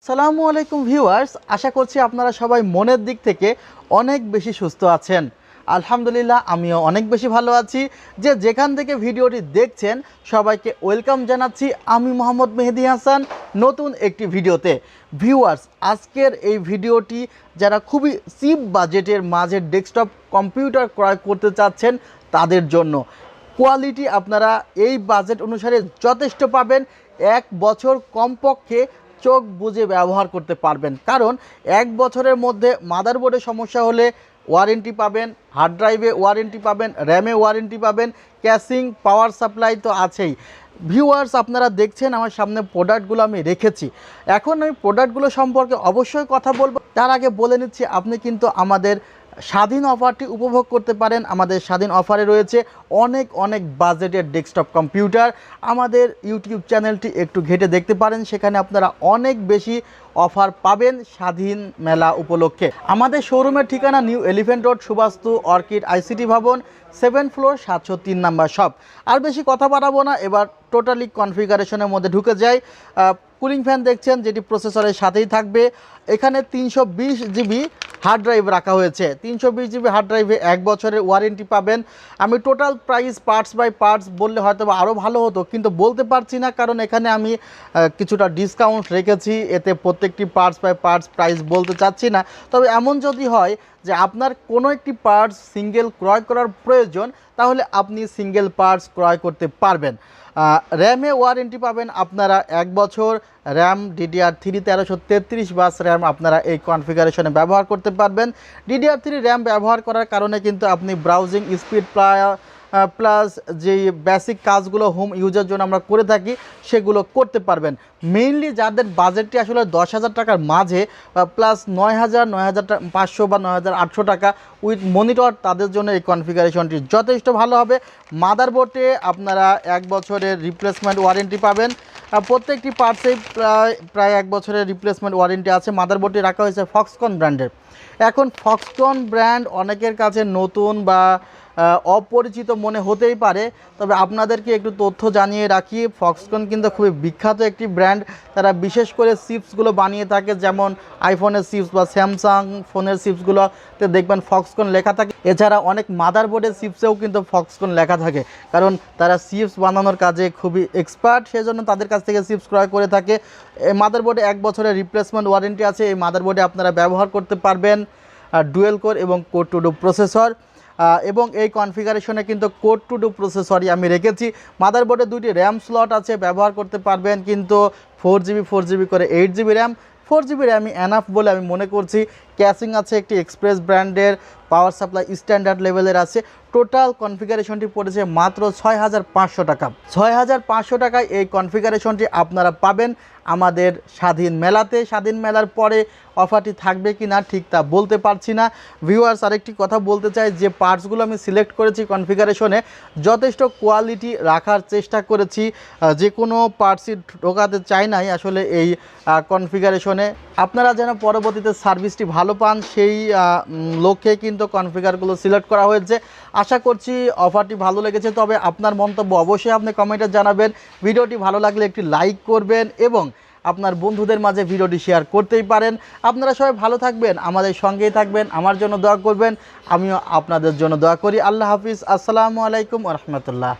আসসালামু আলাইকুম ভিউয়ার্স, আশা করছি আপনারা সবাই মনের দিক থেকে অনেক বেশি সুস্থ আছেন। আলহামদুলিল্লাহ আমিও অনেক বেশি ভালো আছি। যেখান থেকে ভিডিওটি দেখছেন সবাইকে ওয়েলকাম জানাচ্ছি আমি মোহাম্মদ মেহেদি হাসান নতুন একটি ভিডিওতে। ভিউয়ার্স, আজকের এই ভিডিওটি যারা খুবই চিপ বাজেটের মাঝে ডেস্কটপ কম্পিউটার ক্রয় করতে চাচ্ছেন তাদের জন্য। কোয়ালিটি আপনারা এই বাজেট অনুসারে যথেষ্ট পাবেন। 1 বছর কমপক্ষে চোখ বুঝে ব্যবহার করতে পারবেন, কারণ 1 বছরের মধ্যে মাদারবোর্ডে সমস্যা হলে ওয়ারেন্টি পাবেন, হার্ড ড্রাইভে ওয়ারেন্টি পাবেন, র্যামে ওয়ারেন্টি পাবেন, ক্যাসিং, পাওয়ার সাপ্লাই তো আছেই। ভিউয়ার্স, আপনারা দেখছেন আমার সামনে প্রোডাক্টগুলো আমি রেখেছি। এখন আমি প্রোডাক্টগুলো সম্পর্কে অবশ্যই কথা বলবো। তার আগে বলে নিচ্ছি, আপনি কিন্তু আমাদের স্বাধীন অফারটি উপভোগ করতে পারেন। আমাদের স্বাধীন অফারে রয়েছে অনেক বাজেটের ডেস্কটপ কম্পিউটার। আমাদের ইউটিউব চ্যানেলটি একটু ঘেটে দেখতে পারেন, সেখানে আপনারা অনেক বেশি অফার পাবেন স্বাধীন মেলা উপলক্ষে। আমাদের শোরুমের ঠিকানা new elephant road, Suvastu orchid ICT ভবন, 7 ফ্লোর, 703 নাম্বার শপ। আর বেশি কথা বাড়াবো না, এবার টোটালি কনফিগারেশনের মধ্যে ঢুকে যাই। কুলিং ফ্যান দেখছেন, যেটি প্রসেসরের সাথেই থাকবে। এখানে 320 জিবি হার্ড ড্রাইভ রাখা হয়েছে। 320 জিবি হার্ড ড্রাইভে 1 বছরের ওয়ারেন্টি পাবেন। আমি total price parts by parts বললে হয়তো আরও ভালো হতো, কিন্তু বলতে পারছি না, কারণ এখানে আমি কিছুটা ডিসকাউন্ট রেখেছি। এতে প্রত্যেকটি পার্টস বাই পার্টস প্রাইস বলতে চাচ্ছি না। তবে এমন যদি হয় যে আপনার কোনো একটি পার্টস সিঙ্গেল ক্রয় করার প্রয়োজন, তাহলে আপনি সিঙ্গেল পার্টস ক্রয় করতে পারবেন। র্যামে ওয়ারেন্টি পাবেন আপনারা 1 বছর। র্যাম DDR3 1333 বাস র্যাম আপনারা এই কনফিগারেশনে ব্যবহার করতে পারবেন। DDR3 র্যাম ব্যবহার করার কারণে কিন্তু আপনি ব্রাউজিং স্পিড প্লাস যেই বেসিক কাজগুলো হোম ইউজের জন্য আমরা করে থাকি সেগুলো করতে পারবেন। মেইনলি যাদের বাজেটটি আসলে 10,000 টাকার মাঝে প্লাস 9,000, 9,500 বা 9,800 টাকা উইথ মনিটর, তাদের জন্য এই কনফিগারেশনটি যথেষ্ট ভালো হবে। মাদারবোর্ডে আপনারা 1 বছরের রিপ্লেসমেন্ট ওয়ারেন্টি পাবেন। প্রত্যেকটি পার্টসেই প্রায় 1 বছরের রিপ্লেসমেন্ট ওয়ারেন্টি আছে। মাদারবোর্ডটি রাখা হয়েছে ফক্সকন ব্র্যান্ডের। এখন ফক্সকন ব্র্যান্ড অনেকের কাছে নতুন বা অপরিচিত মনে হতেই পারে, তবে আপনাদেরকে একটু তথ্য জানিয়ে রাখি, ফক্সকন কিন্তু খুবই বিখ্যাত একটি ব্র্যান্ড। তারা বিশেষ করে চিপসগুলো বানিয়ে থাকে, যেমন আইফোনের চিপস বা স্যামসাং ফোনের চিপসগুলোতে দেখবেন ফক্সকন লেখা থাকে। এছাড়া অনেক মাদারবোর্ডের চিপসেও কিন্তু ফক্সকন লেখা থাকে, কারণ তারা চিপস বানানোর কাজে খুবই এক্সপার্ট, সেজন্য তাদের কাছ থেকে চিপস ক্রয় করে থাকে। এই মাদারবোর্ডে 1 বছরের রিপ্লেসমেন্ট ওয়ারেন্টি আছে। এই মাদারবোর্ডে আপনারা ব্যবহার করতে পারবেন ডুয়েল কোর এবং কোর টু ডু প্রসেসর। এবং এই কনফিগারেশনে কিন্তু কোর টু ডু প্রসেসরই আমি রেখেছি। মাদারবোর্ডে 2টি র্যাম স্লট আছে, ব্যবহার করতে পারবেন, কিন্তু 4GB করে 8GB র্যাম। 4GB র্যামই এনাফ বলে আমি মনে করছি। ক্যাসিং আছে একটি এক্সপ্রেস ব্র্যান্ডের, পাওয়ার সাপ্লাই স্ট্যান্ডার্ড লেভেলের আছে। টোটাল কনফিগারেশনটি পড়েছে মাত্র 6,500 টাকা। 6,500 টাকায় এই কনফিগারেশনটি আপনারা পাবেন আমাদের স্বাধীন মেলাতে। স্বাধীন মেলার পরে অফারটি থাকবে কি না ঠিক তা বলতে পারছি না। ভিউয়ার্স, আরেকটি কথা বলতে চাই, যে পার্টসগুলো আমি সিলেক্ট করেছি কনফিগারেশনে যথেষ্ট কোয়ালিটি রাখার চেষ্টা করেছি। যে কোনো পার্টসই ঢোকাতে চাই নাই আসলে এই কনফিগারেশনে। আপনারা যেন পরবর্তীতে সার্ভিসটি ভালো পান, সেই লক্ষ্যে কিন্তু কনফিগারগুলো সিলেক্ট করা হয়েছে। আশা করছি অফারটি ভালো লেগেছে। তবে আপনার মন্তব্য অবশ্যই আপনি কমেন্টে জানাবেন। ভিডিওটি ভালো লাগলে একটি লাইক করবেন এবং আপনার বন্ধুদের মাঝে ভিডিওটি শেয়ার করতেই পারেন। আপনারা সবাই ভালো থাকবেন, আমাদের সঙ্গেই থাকবেন, আমার জন্য দোয়া করবেন, আমিও আপনাদের জন্য দোয়া করি। আল্লাহ হাফিজ, আসসালামু আলাইকুম ওয়া রাহমাতুল্লাহ।